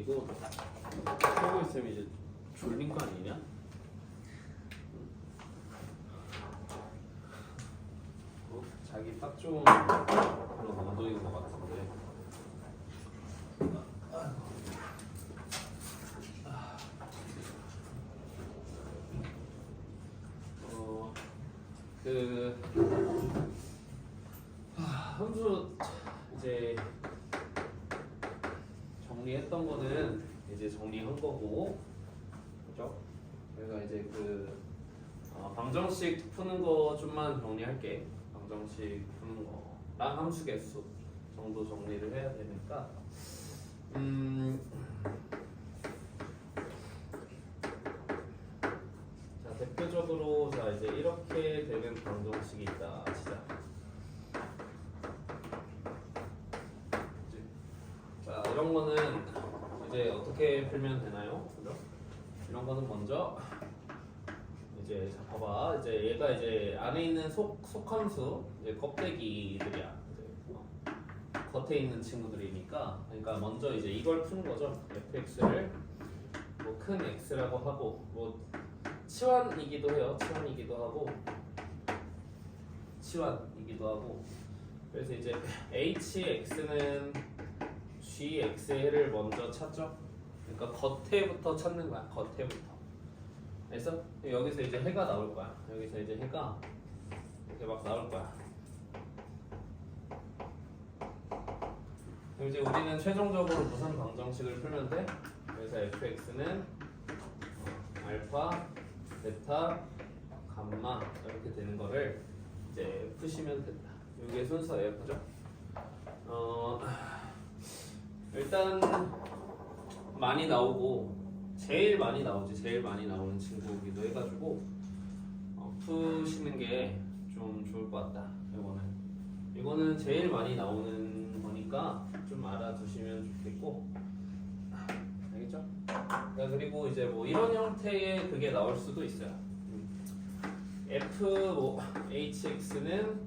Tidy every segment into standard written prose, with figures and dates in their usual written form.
이거 하고 있으면 이제 졸린 거 아니냐? 자기 딱 좋은 그런 온도인 것 같은데. 함수 이제 정리했던 거는 이제 정리한 거고, 그죠? 그래서 이제 방정식 푸는 거 좀만 정리할게. 방정식 푸는 거랑 함수 개수 정도 정리를 해야 되니까. 자, 대표적으로 자 이제 이렇게 되는 방정식이 있다. 시작. 자, 이런 거는 이제 어떻게 풀면 되나요? 그죠? 이런 거는 먼저 이제 자 봐봐, 이제 얘가 이제 안에 있는 속함수 이제 껍데기들이야. 이제 겉에 있는 친구들이니까, 그러니까 먼저 이제 이걸 푸는 거죠. fx를 뭐 큰 x라고 하고, 뭐 치환이기도 해요. 치환이기도 하고. 그래서 이제 hx는 gx를 먼저 찾죠. 그러니까 겉에부터 찾는 거야. 겉에부터. 됐어? 여기서 이제 해가 나올 거야. 여기서 이제 해가 이렇게 막 나올 거야. 그럼 이제 우리는 최종적으로 무슨 방정식을 풀면 돼? 그래서 fx는 알파, 베타, 감마 이렇게 되는 거를 이제 푸시면 된다. 이게 순서예요, 그죠? 일단 많이 나오고 제일 많이 나오는 친구이기도 해가지고 푸시는 게 좀 좋을 것 같다. 이거는 제일 많이 나오는 거니까 좀 알아두시면 좋겠고, 알겠죠? 그리고 이제 뭐 이런 형태의 그게 나올 수도 있어요. hx는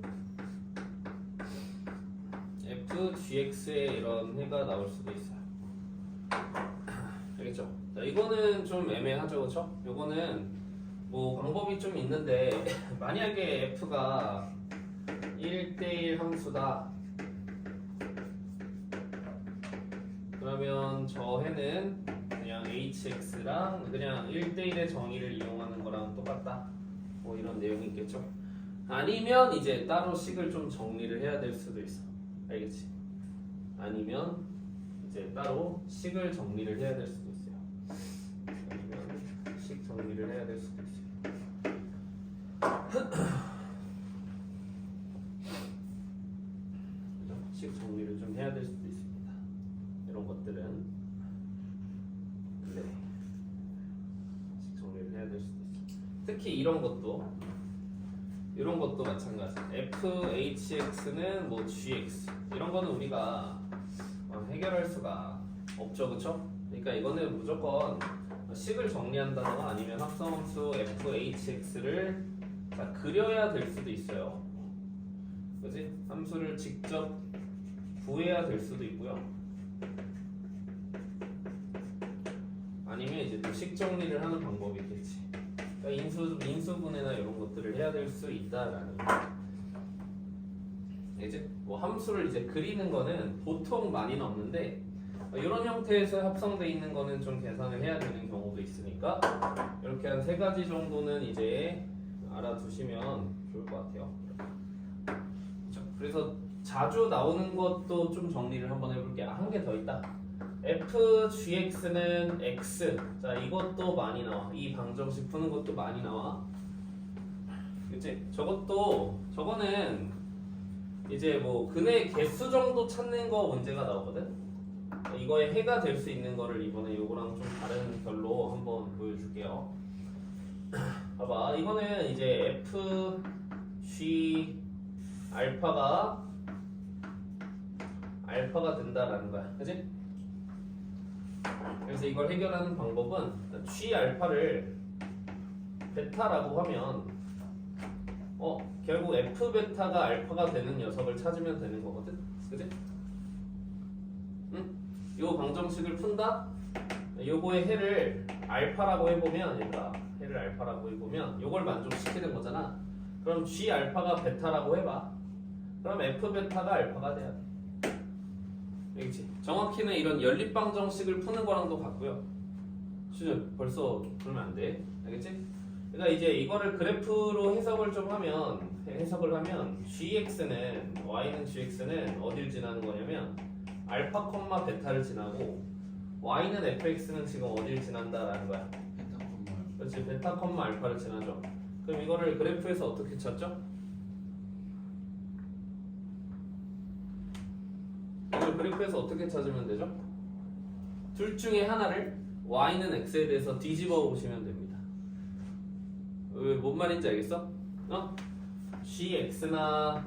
fgx의 이런 해가 나올 수도 있어요. 알겠죠? 자, 이거는 좀 애매하죠, 그렇죠? 이거는 뭐 방법이 좀 있는데 만약에 f가 1대1 함수다, 그러면 저 해는 그냥 hx랑 그냥 1대1의 정의를 이용하는 거랑 똑같다, 뭐 이런 내용이 있겠죠? 아니면 이제 따로 식을 좀 정리를 해야 될 수도 있어. 알겠지? 아니면 이제 따로 식을 정리를 해야 될 수도 있어요. 아니면 식 정리를 해야 될 수도 있어요. 식 정리를 좀 해야 될 수도 있습니다. 이런 것들은 네, 식 정리를 해야 될 수도 있어요. 특히 이런 것도 마찬가지. fhx는 뭐 gx 이런 거는 우리가 해결할 수가 없죠, 그쵸? 그러니까 이거는 무조건 식을 정리한다거나 아니면 합성함수 fhx를 그려야 될 수도 있어요. 그지? 함수를 직접 구해야 될 수도 있고요. 아니면 이제 또 식 정리를 하는 방법이 있겠지. 그러니까 인수분해나 이런 것들을 해야 될 수 있다라는 거. 이제 뭐 함수를 이제 그리는 거는 보통 많이는 없는데, 이런 형태에서 합성돼 있는 거는 좀 계산을 해야 되는 경우도 있으니까 이렇게 한 3가지 정도는 이제 알아두시면 좋을 것 같아요. 그렇죠? 그래서 자주 나오는 것도 좀 정리를 한번 해볼게요. 한 개 더 있다. fgx는 x. 자, 이것도 많이 나와. 이 방정식 푸는 것도 많이 나와. 그치? 저거는 이제 뭐 근의 개수 정도 찾는 거 문제가 나오거든. 이거에 해가 될 수 있는 거를 이번에 요거랑 좀 다른 결로 한번 보여줄게요. 봐봐, 이거는 이제 fg 알파가 된다라는 거야, 그치? 그래서 이걸 해결하는 방법은 g 알파를 베타라고 하면 결국 f 베타가 알파가 되는 녀석을 찾으면 되는 거거든, 그치? 응? 요 방정식을 푼다? 요거의 해를 알파라고 해보면 얘들아 해를 알파라고 해보면 요걸 만족시키는 거잖아. 그럼 G 알파가 베타라고 해봐. 그럼 F 베타가 알파가 돼야 돼. 알겠지? 정확히는 이런 연립방정식을 푸는 거랑도 같고요. 수준 벌써 그러면 안 돼. 알겠지? 그러니까 이제 이거를 그래프로 해석을 하면 gx는 y는 gx는 어딜 지나는 거냐면 알파 콤마 베타를 지나고 y는 fx는 지금 어딜 지난다라는 거야. 그렇지, 베타 콤마 알파를 지나죠. 그럼 이거를 그래프에서 어떻게 찾죠? 이걸 그래프에서 어떻게 찾으면 되죠? 둘 중에 하나를 y는 x에 대해서 뒤집어 보시면 됩니다. 뭔 말인지 알겠어? gx나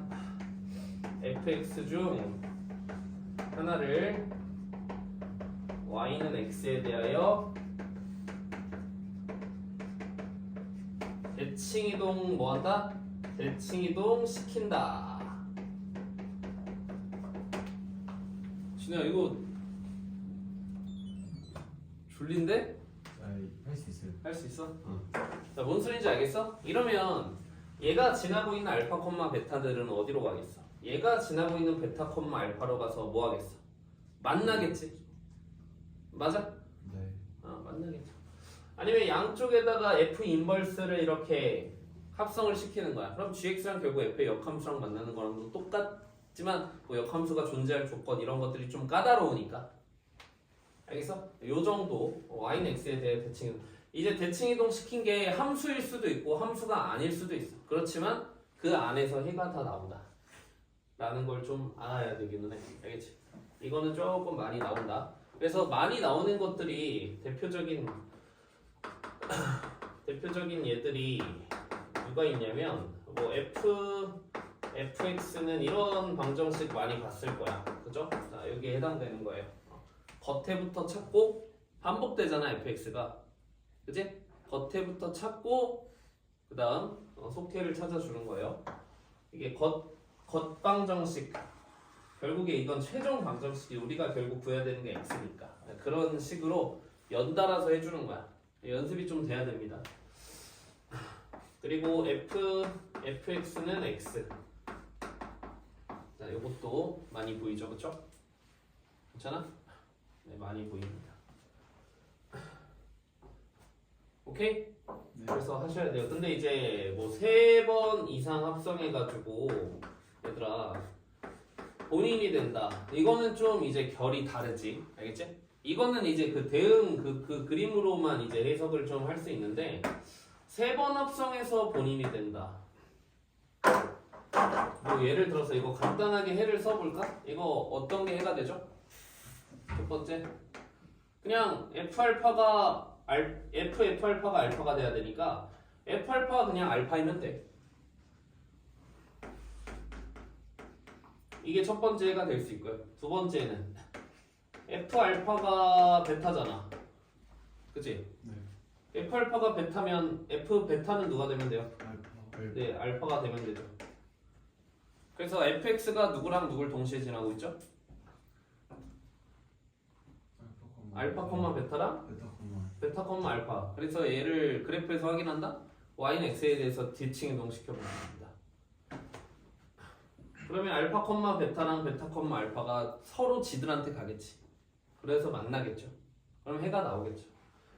fx 중 하나를 y는 x에 대하여 대칭이동 뭐한다? 대칭이동 시킨다. 진우야 이거 졸린데? 할 수 있어요. 할 수 있어? 자, 뭔 소리인지 알겠어? 이러면 얘가 지나고 있는 알파 콤마 베타들은 어디로 가겠어? 얘가 지나고 있는 베타 콤마 알파로 가서 뭐 하겠어? 만나겠지? 맞아? 네. 만나겠죠. 아니면 양쪽에다가 f 인버스를 이렇게 합성을 시키는 거야. 그럼 gx랑 결국 f의 역함수랑 만나는 거랑도 똑같지만 뭐 역함수가 존재할 조건 이런 것들이 좀 까다로우니까. 알겠어? 요 정도 y는 x에 대해 대칭. 이제 대칭이동 시킨 게 함수일 수도 있고 함수가 아닐 수도 있어. 그렇지만 그 안에서 해가 다 나온다 라는 걸 좀 알아야 되기는 해. 알겠지? 이거는 조금 많이 나온다. 그래서 많이 나오는 것들이 대표적인 얘들이 누가 있냐면 뭐 fx는 이런 방정식 많이 봤을 거야. 그죠? 자, 여기에 해당되는 거예요. 겉에부터 찾고 반복되잖아 fx가. 그치? 겉에부터 찾고 그 다음 속해를 찾아주는 거예요. 이게 겉방정식 결국에 이건 최종 방정식이 우리가 결국 구해야 되는 게 x니까 그런 식으로 연달아서 해주는 거야. 연습이 좀 돼야 됩니다. 그리고 fx는 x. 자, 이것도 많이 보이죠, 그렇죠? 괜찮아? 네, 많이 보입니다. 오케이? 네. 그래서 하셔야 돼요. 근데 이제 뭐 3번 이상 합성해가지고 얘들아 본인이 된다. 이거는 좀 이제 결이 다르지, 알겠지? 이거는 이제 그 대응 그 그림으로만 이제 해석을 좀 할 수 있는데 3번 합성해서 본인이 된다. 뭐 예를 들어서 이거 간단하게 해를 써볼까? 이거 어떤 게 해가 되죠? 첫 번째, 그냥 F알파가 알파가 돼야 되니까 F알파가 그냥 알파이면 돼. 이게 첫 번째 해가 될 수 있고요. 두 번째는 F알파가 베타잖아. 그치? 네. F알파가 베타면 F 베타는 누가 되면 돼요? 알파. 네, 알파가 되면 되죠. 그래서 fx가 누구랑 누굴 동시에 지나고 있죠? 알파 콤마 베타랑 베타 콤마 알파. 그래서 얘를 그래프에서 확인한다? y는 x에 대해서 대칭 이동시켜보면 됩니다. 그러면 알파 콤마 베타랑 베타 콤마 알파가 서로 지들한테 가겠지. 그래서 만나겠죠. 그럼 해가 나오겠죠.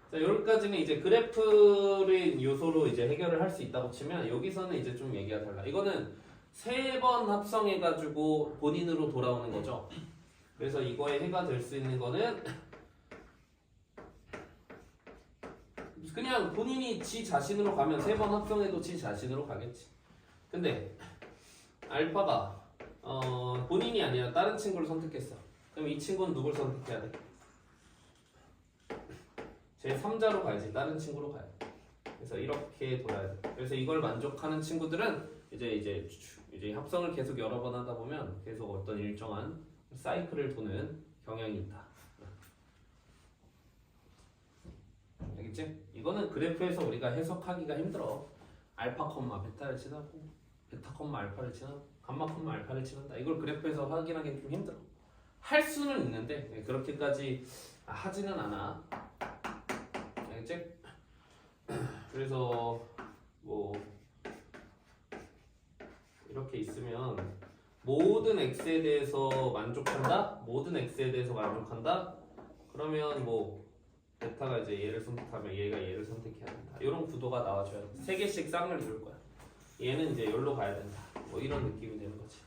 자, 여기까지는 이제 그래프를 요소로 이제 해결을 할 수 있다고 치면 여기서는 이제 좀 얘기가 달라. 이거는 3번 합성해가지고 본인으로 돌아오는 거죠. 그래서 이거에 해가 될 수 있는 거는 그냥 본인이 지 자신으로 가면 3번 합성해도 지 자신으로 가겠지. 근데 알파가 본인이 아니라 다른 친구를 선택했어. 그럼 이 친구는 누굴 선택해야 돼? 제 3자로 가야지. 다른 친구로 가야 돼. 그래서 이렇게 돌아야 돼. 그래서 이걸 만족하는 친구들은 이제 합성을 계속 여러 번 하다 보면 계속 어떤 일정한 사이클을 도는 경향이 있다. 알겠지? 이거는 그래프에서 우리가 해석하기가 힘들어. 알파 콤마 베타를 지나고 베타 콤마 알파를 지나고 감마 콤마 알파를 지난다. 이걸 그래프에서 확인하기는 좀 힘들어. 할 수는 있는데 그렇게까지 하지는 않아. 그래서 뭐 이렇게 있으면 모든 x에 대해서 만족한다? 모든 x에 대해서 만족한다? 그러면 뭐 베타가 이제 얘를 선택하면 얘가 얘를 선택해야 된다. 이런 구도가 나와줘야 돼. 세 개씩 쌍을 이룰 거야. 얘는 이제 여기로 가야 된다. 뭐 이런 느낌이 되는 거지.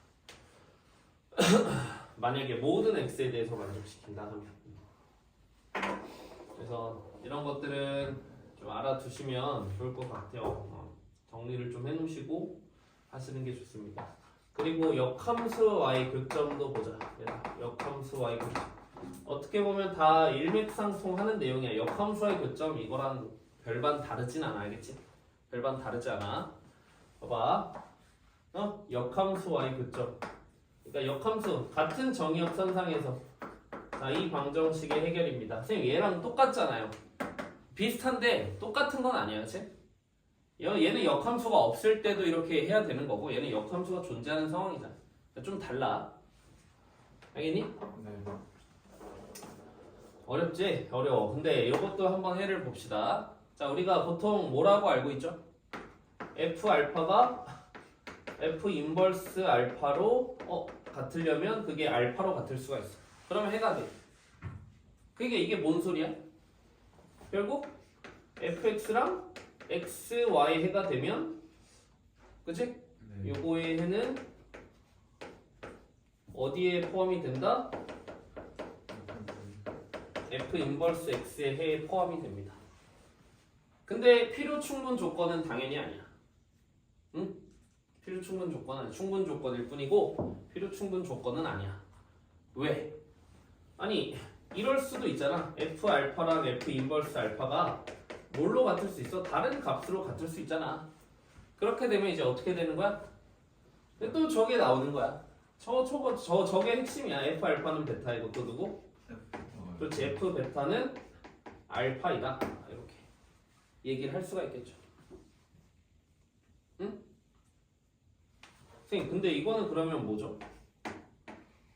만약에 모든 x에 대해서 만족시킨다 하면. 그래서 이런 것들은 좀 알아두시면 좋을 것 같아요. 정리를 좀 해놓으시고 하시는 게 좋습니다. 그리고 역함수 y 교점도 보자. 역함수 y 교점. 어떻게 보면 다 일맥상통하는 내용이야. 역함수 y 교점 이거랑 별반 다르진 않아, 알겠지? 별반 다르지 않아. 봐봐. 역함수 y 교점. 그러니까 역함수 같은 정의역선상에서 자, 이 방정식의 해결입니다. 선생님 얘랑 똑같잖아요. 비슷한데 똑같은 건 아니야, 그치? 얘는 역함수가 없을 때도 이렇게 해야 되는 거고 얘는 역함수가 존재하는 상황이잖아. 좀 달라. 알겠니? 네. 어렵지? 어려워. 근데 이것도 한번 해를 봅시다. 자, 우리가 보통 뭐라고 알고 있죠? F 알파가 F 인버스 알파로 같으려면 그게 알파로 같을 수가 있어. 그러면 해가 돼. 그게 이게 뭔 소리야? 결국 fx랑 xy 해가 되면 그치? 네. 요거의 해는 어디에 포함이 된다? f 인버스 x의 해에 포함이 됩니다. 근데 필요 충분 조건은 당연히 아니야. 응? 필요 충분 조건은 충분 조건일 뿐이고 필요 충분 조건은 아니야. 왜? 아니 이럴 수도 있잖아. f 알파랑 f 인버스 알파가 뭘로 같을 수 있어? 다른 값으로 같을 수 있잖아. 그렇게 되면 이제 어떻게 되는 거야? 근데 또 저게 나오는 거야. 저게 핵심이야. f 알파는 베타이고 또 누구? 그렇지. f 베타는 알파이다. 이렇게 얘기를 할 수가 있겠죠. 응? 선생님 근데 이거는 그러면 뭐죠?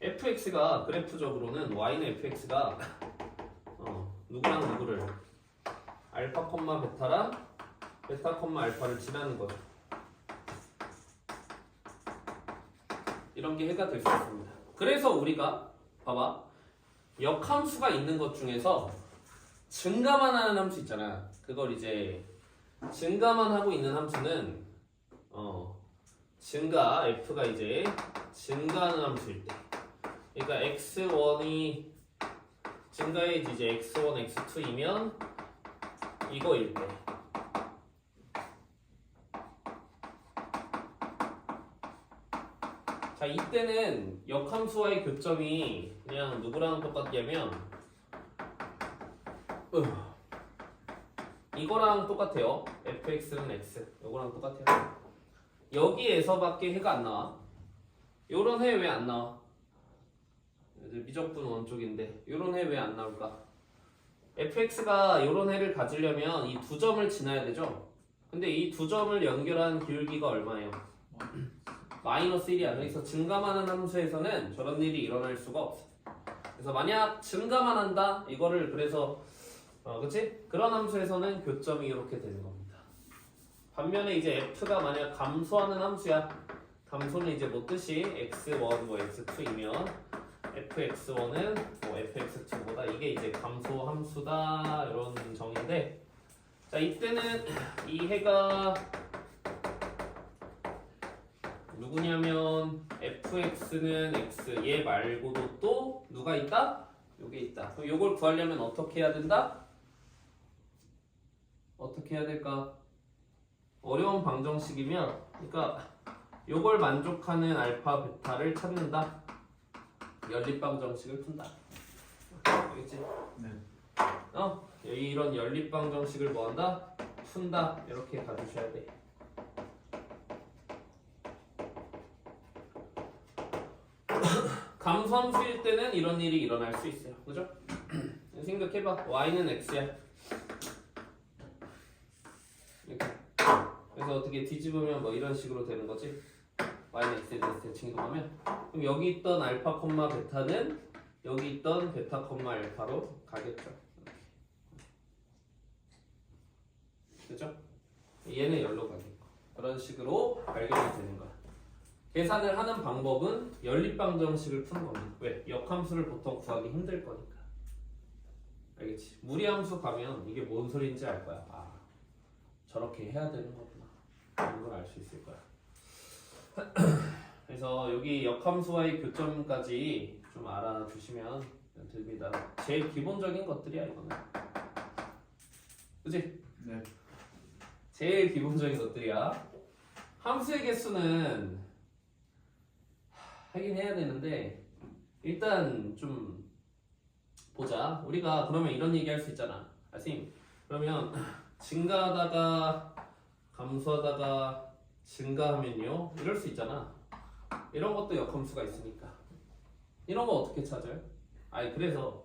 fx가 그래프적으로는 y는 fx가 누구랑 누구를 알파 콤마 베타랑 베타 콤마 알파를 지나는 거죠. 이런 게 해가 될 수 있습니다. 그래서 우리가 봐봐 역함수가 있는 것 중에서 증가만 하는 함수 있잖아. 그걸 이제 증가만 하고 있는 함수는 증가 f가 이제 증가하는 함수일 때 그러니까 x1이 증가해야지 이제 x1, x2이면 이거일 때 자 이때는 역함수와의 교점이 그냥 누구랑 똑같냐면 이거랑 똑같아요. fx는 x 이거랑 똑같아요. 여기에서밖에 해가 안 나와. 요런 해 왜 안 나와? 미적분 원쪽인데 요런 해 왜 안 나올까? fx가 요런 해를 가지려면 이 두 점을 지나야 되죠? 근데 이 두 점을 연결한 기울기가 얼마예요? 마이너스 1이야. 그래서 증가만 하는 함수에서는 저런 일이 일어날 수가 없어. 그래서 만약 증가만 한다? 이거를 그래서 그치? 그런 함수에서는 교점이 이렇게 되는 겁니다. 반면에 이제 f가 만약 감소하는 함수야. 감소는 이제 뭐 뜻이 x1, 뭐 x2이면 fx1은 뭐 fx2보다 이게 이제 감소 함수다 이런 정의인데 자 이때는 이 해가 누구냐면 fx는 x 얘 말고도 또 누가 있다? 요게 있다. 그럼 요걸 구하려면 어떻게 해야 된다? 어떻게 해야 될까? 어려운 방정식이면 그러니까 요걸 만족하는 알파 베타를 찾는다. 연립방정식을 푼다. 알겠지? 네. 이런 연립방정식을 뭐한다? 푼다. 이렇게 가주셔야 돼. 감소함수일 때는 이런 일이 일어날 수 있어요. 그죠? 생각해봐. y는 x야. 이렇게. 그래서 어떻게 뒤집으면 뭐 이런 식으로 되는 거지? y는 x에 대해서 대칭 이동하면 그럼 여기 있던 알파 콤마 베타는 여기 있던 베타 콤마 알파로 가겠죠. 그죠? 얘는 열로 가겠고 그런 식으로 발견이 되는 거야. 계산을 하는 방법은 연립방정식을 푸는 겁니다. 왜? 역함수를 보통 구하기 힘들 거니까. 알겠지? 무리함수 가면 이게 뭔 소리인지 알 거야. 아, 저렇게 해야 되는 거구나. 이런 걸 알 수 있을 거야. 그래서 여기 역함수와의 교점까지 좀 알아두시면 됩니다. 제일 기본적인 것들이야 이거는. 그치? 네. 제일 기본적인 것들이야. 함수의 개수는 하긴 해야 되는데 일단 좀 보자. 우리가 그러면 이런 얘기 할 수 있잖아. 아, 선생님 그러면 증가하다가 감소하다가 증가하면요 이럴 수 있잖아. 이런 것도 역함수가 있으니까 이런 거 어떻게 찾아요? 아니 그래서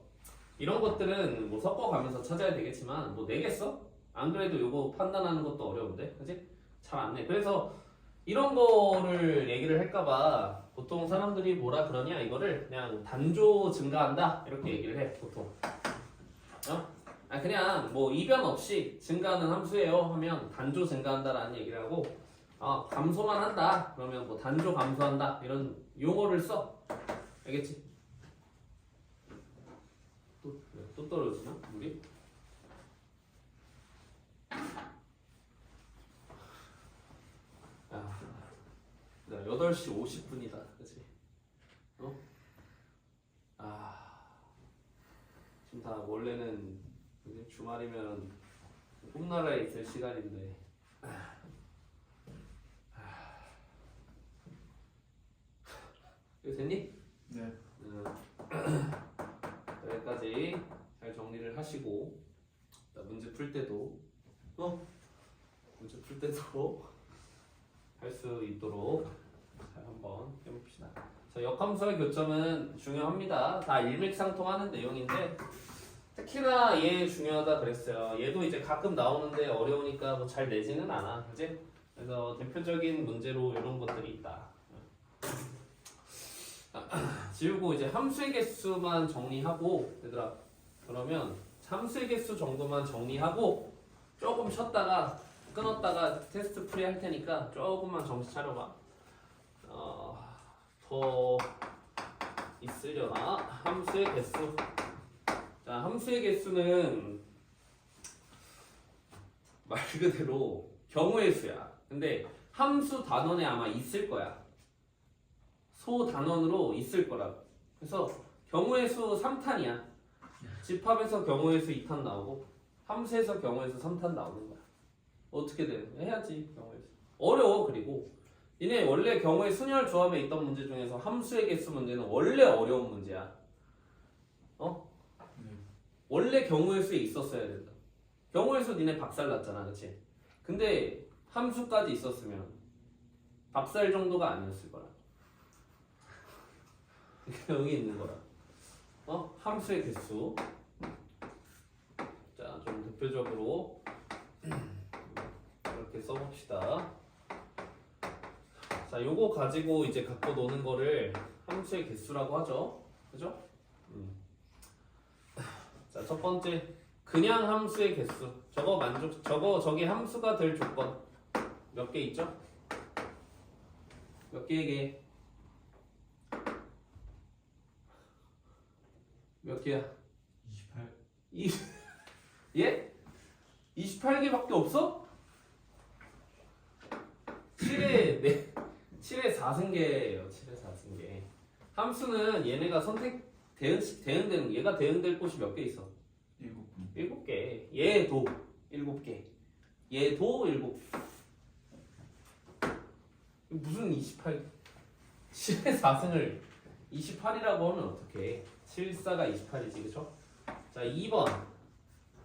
이런 것들은 뭐 섞어가면서 찾아야 되겠지만 뭐 내겠어? 안 그래도 요거 판단하는 것도 어려운데 그치? 잘 안 내. 그래서 이런 거를 얘기를 할까봐 보통 사람들이 뭐라 그러냐 이거를 그냥 단조 증가한다 이렇게 얘기를 해 보통. 아 그냥 뭐 이변 없이 증가하는 함수예요 하면 단조 증가한다라는 얘기를 하고 감소만 한다 그러면 뭐 단조 감소한다 이런 용어를 써. 알겠지? 또 떨어지나 물이? 아, 8시 50분이다. 그치? 지금 다 원래는 주말이면 꿈나라에 있을 시간인데. 이거 됐니? 네. 여기까지 잘 정리를 하시고 문제 풀 때도 문제 풀 때도 할 수 있도록 잘 한번 해봅시다. 자, 역함수의 교점은 중요합니다. 다 일맥상통하는 내용인데 특히나 얘 중요하다 그랬어요. 얘도 이제 가끔 나오는데 어려우니까 뭐 잘 내지는 않아, 그지? 그래서 대표적인 문제로 이런 것들이 있다. 지우고 이제 함수의 개수만 정리하고 얘들아 그러면 함수의 개수 정도만 정리하고 조금 쉬었다가 끊었다가 테스트 풀이 할 테니까 조금만 정신 차려봐. 더 있으려나? 함수의 개수. 자, 함수의 개수는 말 그대로 경우의 수야. 근데 함수 단원에 아마 있을 거야. 소 단원으로 있을 거라고. 그래서 경우의 수 3탄이야. 집합에서 경우의 수 2탄 나오고 함수에서 경우의 수 3탄 나오는 거야. 어떻게 돼? 해야지 경우의 수. 어려워. 그리고 얘네 원래 경우의 순열 조합에 있던 문제 중에서 함수의 개수 문제는 원래 어려운 문제야. 원래 경우의 수에 있었어야 된다. 경우의 수 니네 박살 났잖아, 그렇지? 근데 함수까지 있었으면 박살 정도가 아니었을 거라. 여기 있는 거라. 함수의 개수. 자, 좀 대표적으로 이렇게 써봅시다. 자, 요거 가지고 이제 갖고 노는 거를 함수의 개수라고 하죠. 그죠? 자, 첫 번째 그냥 함수의 개수. 저게 함수가 될 조건 몇 개 있죠? 몇 개에게? 몇 개야? 28. 예? 28개밖에 없어? 7의 4승계예요. 7의 4승계. 함수는 얘네가 대응되는 얘가 대응될 곳이 몇 개 있어? 7개. 얘도 7개. 얘도 7개. 무슨 28? 7의 4승을 28이라고 하면 어떡해? 7사가 28이지, 그쵸? 자, 2번.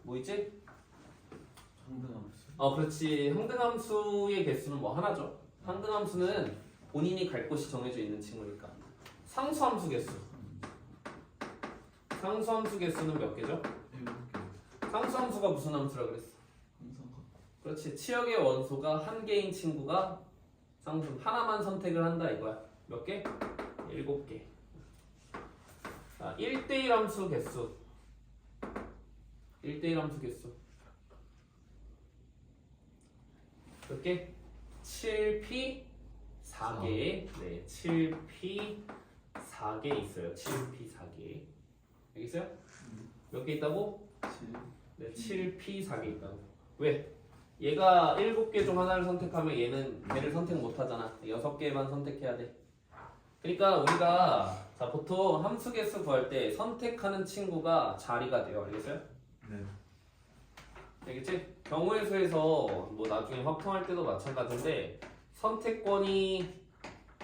뭐 있지? 항등함수. 그렇지. 항등함수의 개수는 뭐 하나죠. 항등함수는 본인이 갈 곳이 정해져 있는 친구니까. 상수함수 개수. 상수함수 개수는 몇 개죠? 7개. 상수함수가 무슨 함수라 그랬어? 항상과. 그렇지. 치역의 원소가 한 개인 친구가 상수 하나만 선택을 한다 이거야. 몇 개? 7개. 자, 1대1 함수 개수. 1대1 함수 개수. 몇 개? 7P 4개. 네, 7P 4개 있어요. 7P 4개. 알겠어요? 몇 개 있다고? 7. 네, 7P 4개 있다고. 왜? 얘가 7개 중 하나를 선택하면 얘를 선택 못 하잖아. 6개만 선택해야 돼. 그러니까 우리가 자, 보통 함수 개수 구할 때 선택하는 친구가 자리가 돼요. 알겠어요? 네. 알겠지? 경우의 수에서 뭐 나중에 확통할 때도 마찬가지인데 선택권이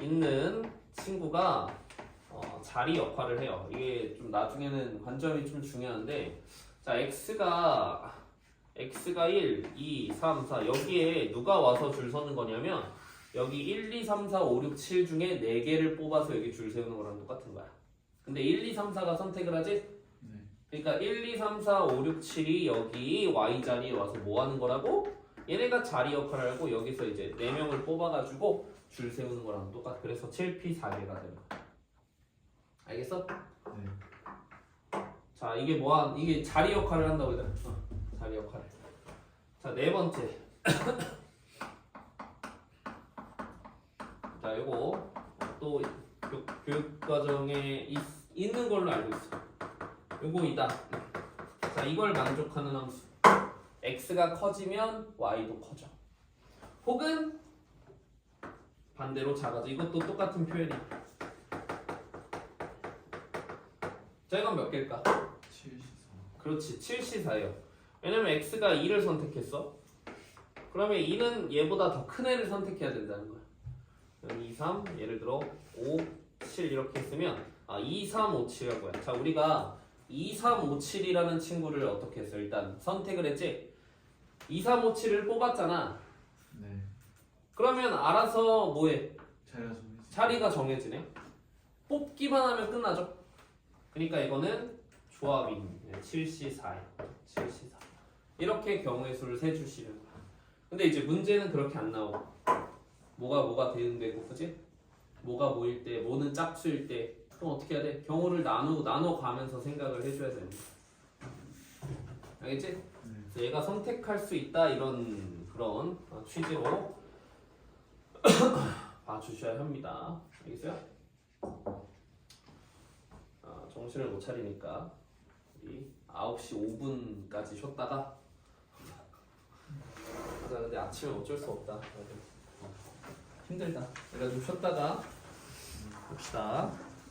있는 친구가 자리 역할을 해요. 이게 좀 나중에는 관점이 좀 중요한데 자 x가 1, 2, 3, 4 여기에 누가 와서 줄 서는 거냐면 여기 1, 2, 3, 4, 5, 6, 7 중에 4개를 뽑아서 여기 줄 세우는 거랑 똑같은 거야. 근데 1, 2, 3, 4가 선택을 하지? 네. 그러니까 1, 2, 3, 4, 5, 6, 7이 여기 Y 자리에 와서 뭐 하는 거라고? 얘네가 자리 역할을 하고 여기서 이제 4명을 뽑아가지고 줄 세우는 거랑 똑같아. 그래서 7P 4개가 되는 거야. 알겠어? 네. 자 이게 이게 자리 역할을 한다고 얘들아. 자리 역할을. 자 4번째. 자 이거 또 교육과정에 있는 걸로 알고 있어. 요거 이다. 자 이걸 만족하는 함수. x가 커지면 y도 커져. 혹은 반대로 작아져. 이것도 똑같은 표현이야. 자 이건 몇 개일까? 7, 4. 그렇지 7C4예요. 왜냐면 x가 2를 선택했어. 그러면 2는 얘보다 더 큰 애를 선택해야 된다는 거야. 2, 3 예를 들어 5, 7 이렇게 했으면 2, 3, 5, 7이라고 해. 자 우리가 2, 3, 5, 7이라는 친구를 어떻게 했어? 일단 선택을 했지. 2, 3, 5, 7을 뽑았잖아. 네. 그러면 알아서 뭐해? 자리가 정해져. 자리가 정해지네. 뽑기만 하면 끝나죠. 그러니까 이거는 조합인 7C4야. 7C4. 이렇게 경우의 수를 세주시는 거야. 근데 이제 문제는 그렇게 안 나오고 뭐가 대응되고 그지? 뭐가 뭐일 때, 뭐는 짝수일 때 그럼 어떻게 해야 돼? 경우를 나눠 가면서 생각을 해줘야 됩니다. 알겠지? 네. 그래서 얘가 선택할 수 있다 이런 그런 취지로 봐주셔야 합니다. 알겠어요? 정신을 못 차리니까 우리 9시 5분까지 쉬었다가 맞아 근데 아침에 어쩔 수 없다. 힘들다. 내가 좀 쉬었다가 봅시다.